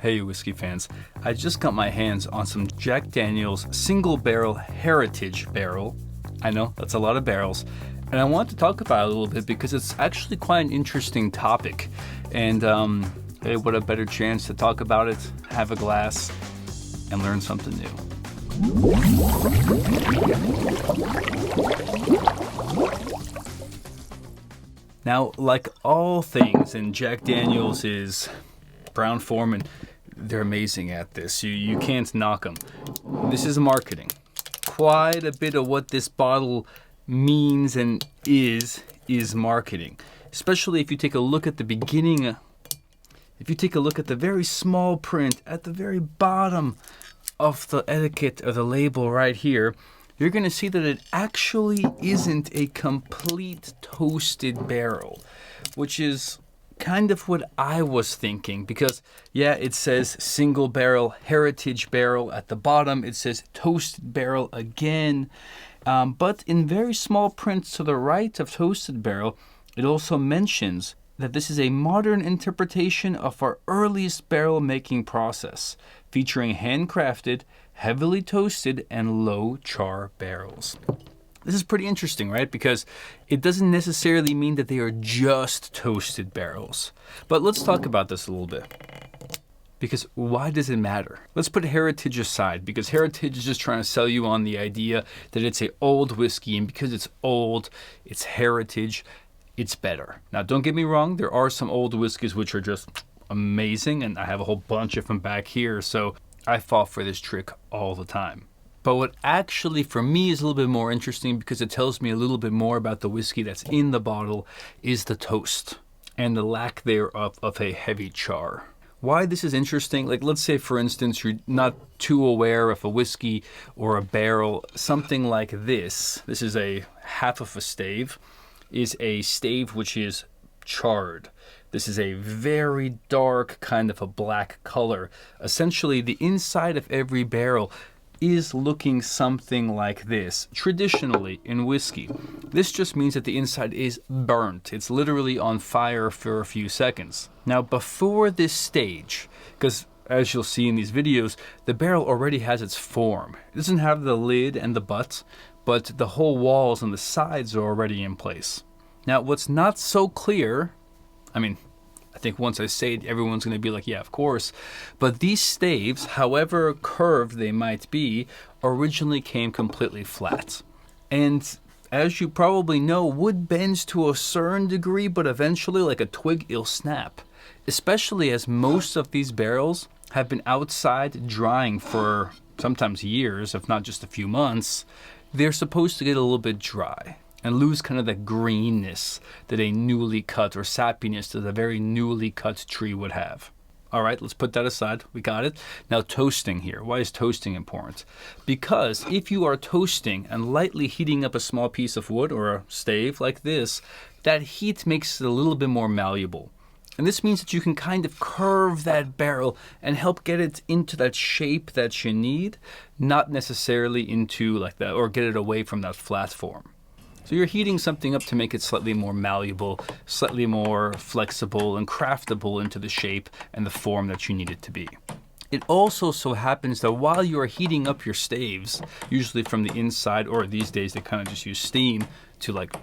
Hey whiskey fans, I just got my hands on some Jack Daniel's single barrel heritage barrel. I know, that's a lot of barrels. And I want to talk about it a little bit because it's actually quite an interesting topic. And hey, what a better chance to talk about it, have a glass, and learn something new. Now, like all things, and Jack Daniel's is Brown-Forman, they're amazing at this. You can't knock them. This is marketing. Quite a bit of what this bottle means and is marketing. Especially if you take a look at the beginning, if you take a look at the very small print at the very bottom of the etiquette or the label right here, you're going to see that it actually isn't a complete toasted barrel, which is kind of what I was thinking, because yeah, it says single barrel heritage barrel at the bottom, it says toasted barrel again, but in very small print to the right of toasted barrel, it also mentions that this is a modern interpretation of our earliest barrel making process, featuring handcrafted, heavily toasted, and low char barrels. This is pretty interesting, right? Because it doesn't necessarily mean that they are just toasted barrels. But let's talk about this a little bit. Because why does it matter? Let's put heritage aside, because heritage is just trying to sell you on the idea that it's an old whiskey, and because it's old, it's heritage, it's better. Now, don't get me wrong, there are some old whiskeys which are just amazing, and I have a whole bunch of them back here, so I fall for this trick all the time. But what actually for me is a little bit more interesting, because it tells me a little bit more about the whiskey that's in the bottle, is the toast and the lack thereof of a heavy char. Why this is interesting, like let's say for instance you're not too aware of a whiskey or a barrel, something like this is a half of a stave, is a stave which is charred. This is a very dark kind of a black color. Essentially the inside of every barrel is looking something like this, traditionally in whiskey. This just means that the inside is burnt. It's literally on fire for a few seconds. Now before this stage, because as you'll see in these videos, the barrel already has its form. It doesn't have the lid and the butt, but the whole walls and the sides are already in place. Now what's not so clear, I think once I say it, everyone's going to be like, yeah, of course. But these staves, however curved they might be, originally came completely flat. And as you probably know, wood bends to a certain degree, but eventually, like a twig, it'll snap. Especially as most of these barrels have been outside drying for sometimes years, if not just a few months. They're supposed to get a little bit dry and lose kind of that greenness that a newly cut, or sappiness that a very newly cut tree would have. All right, let's put that aside. We got it. Now toasting here. Why is toasting important? Because if you are toasting and lightly heating up a small piece of wood or a stave like this, that heat makes it a little bit more malleable. And this means that you can kind of curve that barrel and help get it into that shape that you need, not necessarily into like that, or get it away from that flat form. So you're heating something up to make it slightly more malleable, slightly more flexible and craftable into the shape and the form that you need it to be. It also so happens that while you are heating up your staves, usually from the inside, or these days they kind of just use steam to like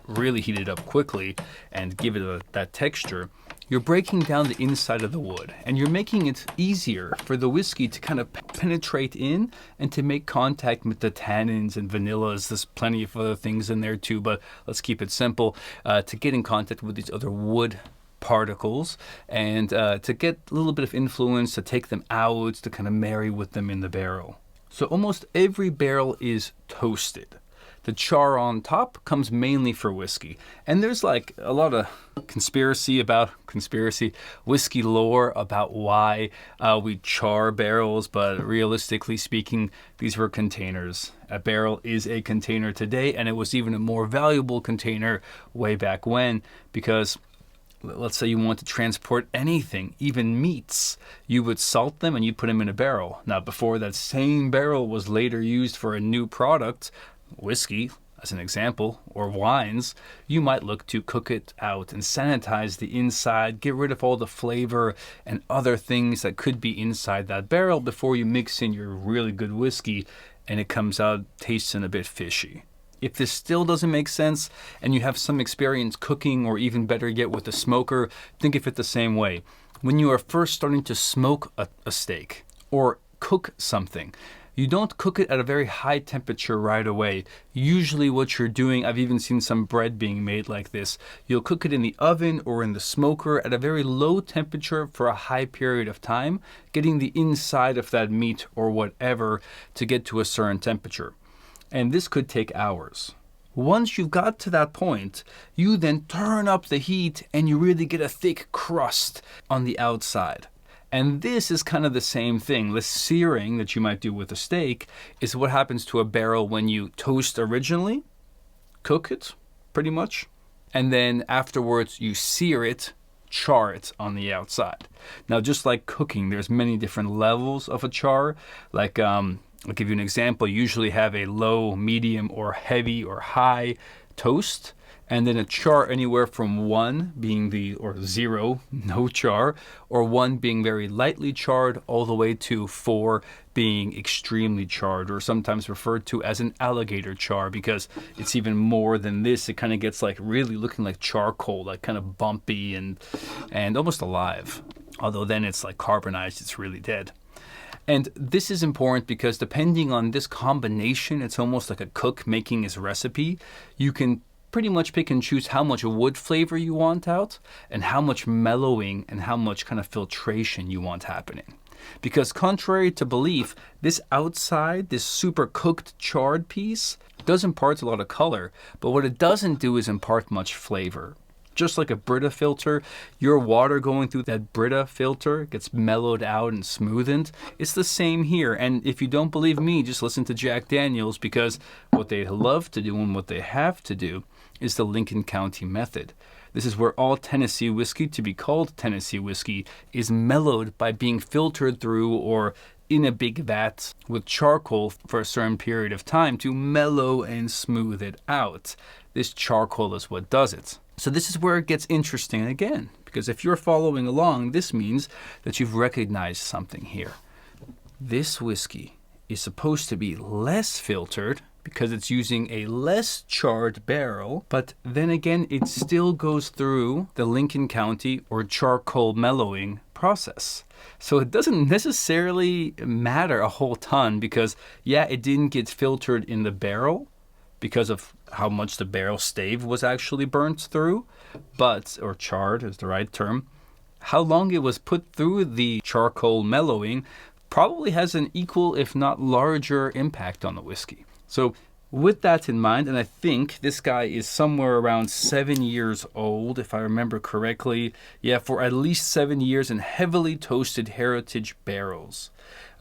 really heat it up quickly and give it that texture, you're breaking down the inside of the wood, and you're making it easier for the whiskey to kind of penetrate in and to make contact with the tannins and vanillas. There's plenty of other things in there too, but let's keep it simple, to get in contact with these other wood particles and to get a little bit of influence, to take them out, to kind of marry with them in the barrel. So almost every barrel is toasted. The char on top comes mainly for whiskey. And there's like a lot of conspiracy whiskey lore about why we char barrels, but realistically speaking, these were containers. A barrel is a container today, and it was even a more valuable container way back when, because let's say you want to transport anything, even meats, you would salt them and you'd put them in a barrel. Now, before that same barrel was later used for a new product, whiskey, as an example, or wines, you might look to cook it out and sanitize the inside, get rid of all the flavor and other things that could be inside that barrel before you mix in your really good whiskey and it comes out tasting a bit fishy. If this still doesn't make sense and you have some experience cooking, or even better yet with a smoker, think of it the same way. When you are first starting to smoke a steak or cook something, you don't cook it at a very high temperature right away. Usually what you're doing, I've even seen some bread being made like this, you'll cook it in the oven or in the smoker at a very low temperature for a high period of time, getting the inside of that meat or whatever to get to a certain temperature. And this could take hours. Once you've got to that point, you then turn up the heat and you really get a thick crust on the outside. And this is kind of the same thing. The searing that you might do with a steak is what happens to a barrel when you toast originally, cook it pretty much, and then afterwards you sear it, char it on the outside. Now, just like cooking, there's many different levels of a char. Like, I'll give you an example. You usually have a low, medium, or heavy or high toast, and then a char anywhere from 1 being or 0, no char, or 1 being very lightly charred, all the way to 4 being extremely charred, or sometimes referred to as an alligator char, because it's even more than this. It kind of gets like really looking like charcoal, like kind of bumpy and almost alive. Although then it's like carbonized, it's really dead. And this is important because depending on this combination, it's almost like a cook making his recipe. You can pretty much pick and choose how much wood flavor you want out and how much mellowing and how much kind of filtration you want happening. Because contrary to belief, this outside, this super cooked charred piece does impart a lot of color, but what it doesn't do is impart much flavor. Just like a Brita filter, your water going through that Brita filter gets mellowed out and smoothened. It's the same here. And if you don't believe me, just listen to Jack Daniels, because what they love to do and what they have to do is the Lincoln County method. This is where all Tennessee whiskey, to be called Tennessee whiskey, is mellowed by being filtered through or in a big vat with charcoal for a certain period of time to mellow and smooth it out. This charcoal is what does it. So this is where it gets interesting again, because if you're following along, this means that you've recognized something here. This whiskey is supposed to be less filtered because it's using a less charred barrel, but then again, it still goes through the Lincoln County or charcoal mellowing process. So it doesn't necessarily matter a whole ton because, yeah, it didn't get filtered in the barrel because of how much the barrel stave was actually burnt through, or charred is the right term. How long it was put through the charcoal mellowing probably has an equal, if not larger, impact on the whiskey. So with that in mind, and I think this guy is somewhere around 7 years old, if I remember correctly. Yeah, for at least 7 years in heavily toasted heritage barrels.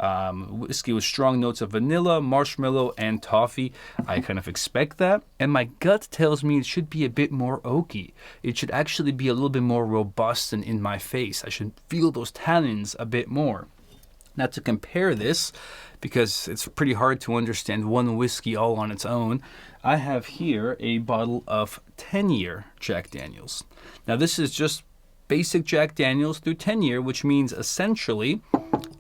Whiskey with strong notes of vanilla, marshmallow, and toffee. I kind of expect that. And my gut tells me it should be a bit more oaky. It should actually be a little bit more robust and in my face. I should feel those tannins a bit more. Now, to compare this, because it's pretty hard to understand one whiskey all on its own, I have here a bottle of 10-year Jack Daniels. Now, this is just basic Jack Daniels through 10-year, which means essentially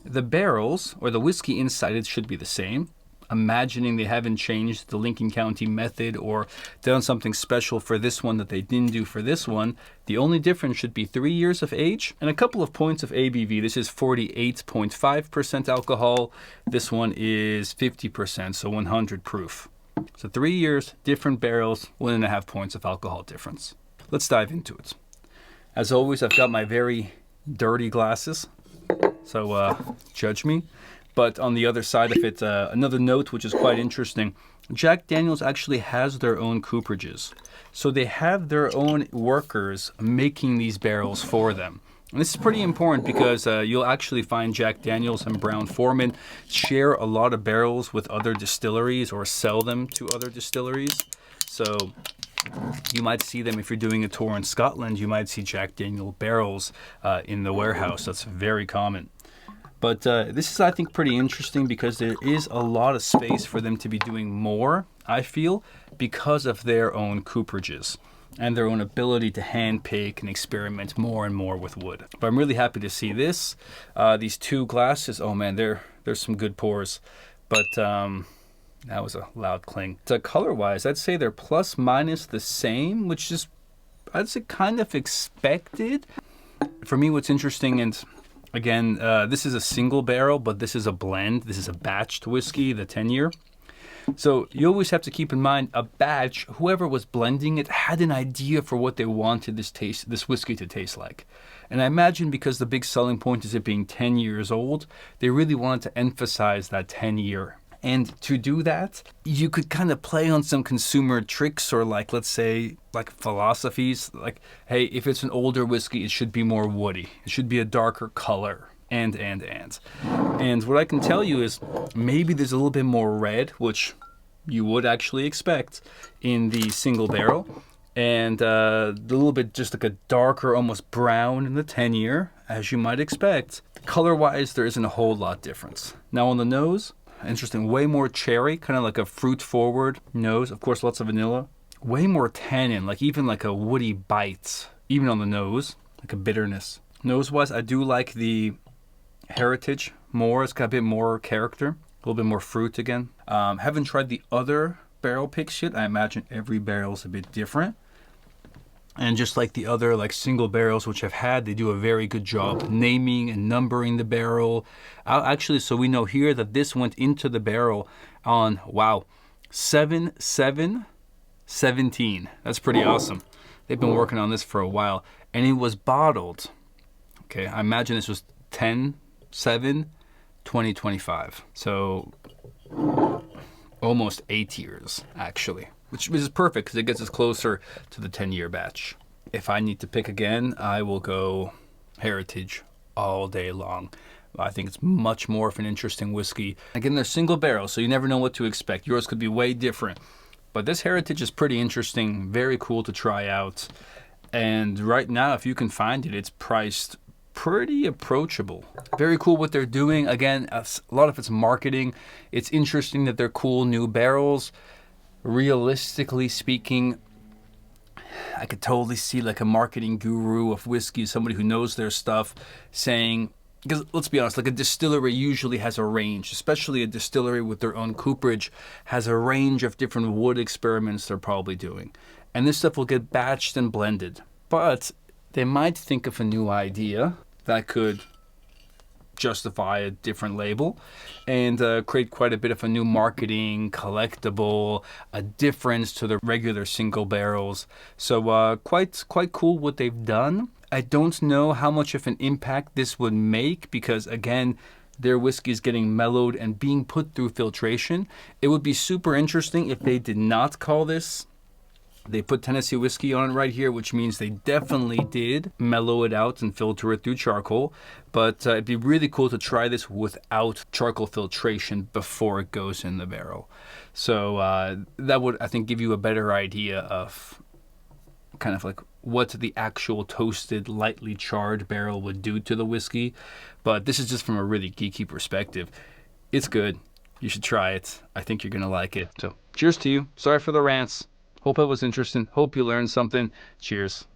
the barrels or the whiskey inside it should be the same. Imagining they haven't changed the Lincoln County method or done something special for this one that they didn't do for this one. The only difference should be 3 years of age and a couple of points of ABV. This is 48.5% alcohol. This one is 50%, so 100 proof. So 3 years, different barrels, 1.5 points of alcohol difference. Let's dive into it. As always, I've got my very dirty glasses, so judge me. But on the other side of it, another note which is quite interesting, Jack Daniels actually has their own cooperages. So they have their own workers making these barrels for them. And this is pretty important because you'll actually find Jack Daniels and Brown-Forman share a lot of barrels with other distilleries or sell them to other distilleries. So you might see them if you're doing a tour in Scotland. You might see Jack Daniel barrels in the warehouse. That's very common. But this is, I think, pretty interesting because there is a lot of space for them to be doing more I feel, because of their own cooperages and their own ability to handpick and experiment more and more with wood. But I'm really happy to see this. These two glasses, oh man, there's some good pours. But that was a loud cling. So color-wise, I'd say they're plus minus the same, which is, I'd say, kind of expected. For me, what's interesting, and again, this is a single barrel, but this is a blend. This is a batched whiskey, the 10-year. So you always have to keep in mind, a batch, whoever was blending it had an idea for what they wanted this whiskey to taste like. And I imagine because the big selling point is it being 10 years old, they really wanted to emphasize that 10-year. And to do that, you could kind of play on some consumer tricks or like, let's say, like philosophies. Like, hey, if it's an older whiskey, it should be more woody. It should be a darker color. And what I can tell you is maybe there's a little bit more red, which you would actually expect in the single barrel. And a little bit just like a darker, almost brown in the 10-year, as you might expect. Color-wise, there isn't a whole lot difference. Now on the nose, interesting, way more cherry, kind of like a fruit-forward nose. Of course, lots of vanilla. Way more tannin, like even like a woody bite, even on the nose, like a bitterness. Nose-wise, I do like the Heritage more. It's got a bit more character, a little bit more fruit again. Haven't tried the other barrel picks yet. I imagine every barrel's a bit different. And just like the other like single barrels which I've had, they do a very good job naming and numbering the barrel. Actually, so we know here that this went into the barrel on, wow, 7/7/17. That's pretty awesome. They've been working on this for a while. And it was bottled. Okay, I imagine this was 10/7/2025. So almost 8 years, actually. Which is perfect because it gets us closer to the 10-year batch. If I need to pick again, I will go Heritage all day long. I think it's much more of an interesting whiskey. Again, they're single barrels, so you never know what to expect. Yours could be way different. But this Heritage is pretty interesting, very cool to try out. And right now, if you can find it, it's priced pretty approachable. Very cool what they're doing. Again, a lot of it's marketing. It's interesting that they're cool new barrels. Realistically speaking, I could totally see like a marketing guru of whiskey, somebody who knows their stuff, saying, because let's be honest, like a distillery usually has a range, especially a distillery with their own cooperage has a range of different wood experiments they're probably doing. And this stuff will get batched and blended. But they might think of a new idea that could justify a different label and create quite a bit of a new marketing collectible, a difference to the regular single barrels. So quite cool what they've done. I don't know how much of an impact this would make because, again, their whiskey is getting mellowed and being put through filtration. It would be super interesting if they did not call this. They put Tennessee whiskey on it right here, which means they definitely did mellow it out and filter it through charcoal. But it'd be really cool to try this without charcoal filtration before it goes in the barrel. So that would, I think, give you a better idea of kind of like what the actual toasted, lightly charred barrel would do to the whiskey. But this is just from a really geeky perspective. It's good. You should try it. I think you're going to like it. So cheers to you. Sorry for the rants. Hope it was interesting. Hope you learned something. Cheers.